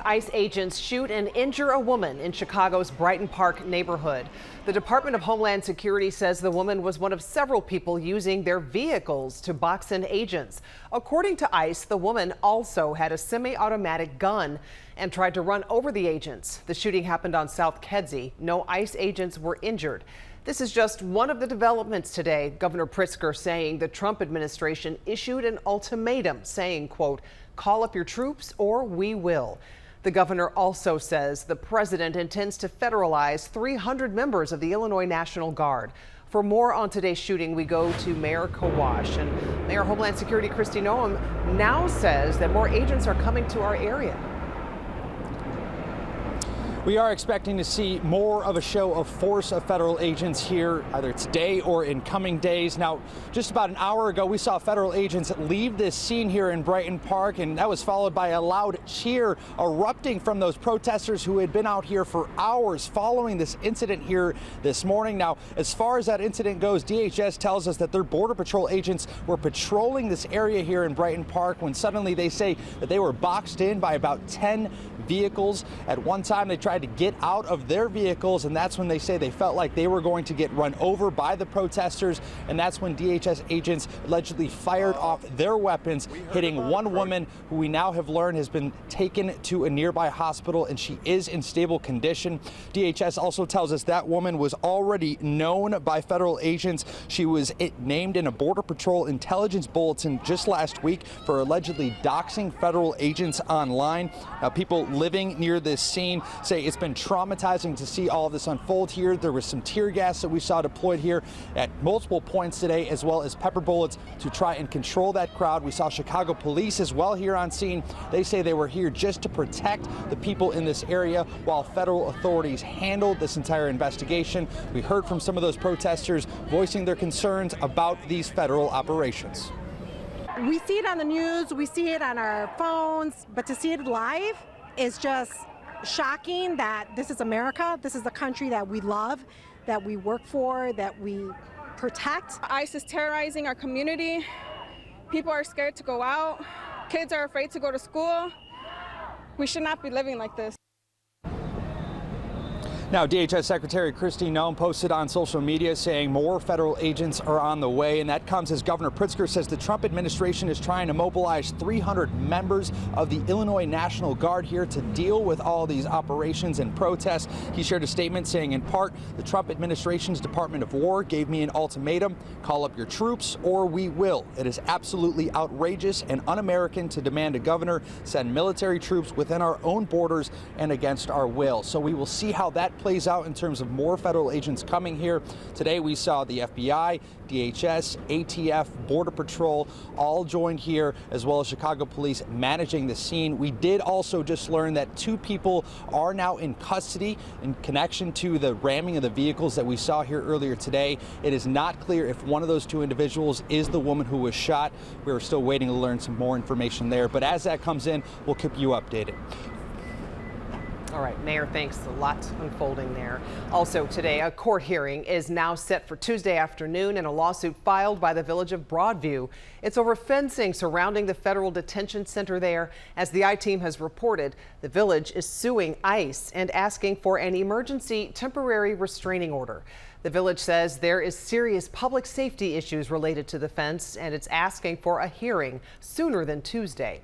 ICE agents shoot and injure a woman in Chicago's Brighton Park neighborhood. The Department of Homeland Security says the woman was one of several people using their vehicles to box in agents. According to ICE, the woman also had a semi-automatic gun and tried to run over the agents. The shooting happened on South Kedzie. No ICE agents were injured. This is just one of the developments today. Governor Pritzker saying the Trump administration issued an ultimatum saying, quote, "Call up your troops or we will." The governor also says the president intends to federalize 300 members of the Illinois National Guard. For more on today's shooting, we go to Mayor Kedzie. And Mayor Homeland Security Kristi Noem now says that more agents are coming to our area. We are expecting to see more of a show of force of federal agents here, either today or in coming days. Now, just about an hour ago, we saw federal agents leave this scene here in Brighton Park, and that was followed by a loud cheer erupting from those protesters who had been out here for hours following this incident here this morning. Now, as far as that incident goes, DHS tells us that their Border Patrol agents were patrolling this area here in Brighton Park when suddenly they say that they were boxed in by about 10 vehicles. At one time, they tried to get out of their vehicles, and that's when they say they felt like they were going to get run over by the protesters, and that's when DHS agents allegedly fired off their weapons, hitting one woman who we now have learned has been taken to a nearby hospital, and she is in stable condition. DHS also tells us that woman was already known by federal agents. She was named in a Border Patrol intelligence bulletin just last week for allegedly doxing federal agents online. Now, people living near this scene say it's been traumatizing to see all of this unfold here. There was some tear gas that we saw deployed here at multiple points today, as well as pepper bullets to try and control that crowd. We saw Chicago police as well here on scene. They say they were here just to protect the people in this area while federal authorities handled this entire investigation. We heard from some of those protesters voicing their concerns about these federal operations. We see it on the news, we see it on our phones, but to see it live is just shocking. That this is America, this is the country that we love, that we work for, that we protect. ICE is terrorizing our community. People are scared to go out. Kids are afraid to go to school. We should not be living like this. Now, DHS Secretary Kristi Noem posted on social media saying more federal agents are on the way, and that comes as Governor Pritzker says the Trump administration is trying to mobilize 300 members of the Illinois National Guard here to deal with all these operations and protests. He shared a statement saying, in part, the Trump administration's Department of War gave me an ultimatum: call up your troops or we will. It is absolutely outrageous and un-American to demand a governor send military troops within our own borders and against our will. So we will see how that plays out in terms of more federal agents coming here. Today we saw the FBI, DHS, ATF, Border Patrol all joined here, as well as Chicago police managing the scene. We did also just learn that 2 people are now in custody in connection to the ramming of the vehicles that we saw here earlier today. It is not clear if one of those 2 individuals is the woman who was shot. We're still waiting to learn some more information there, but as that comes in, we'll keep you updated. All right, Mayor, thanks. A lot unfolding there. Also today, a court hearing is now set for Tuesday afternoon in a lawsuit filed by the village of Broadview. It's over fencing surrounding the federal detention center there. As the I-Team has reported, the village is suing ICE and asking for an emergency temporary restraining order. The village says there is serious public safety issues related to the fence, and it's asking for a hearing sooner than Tuesday.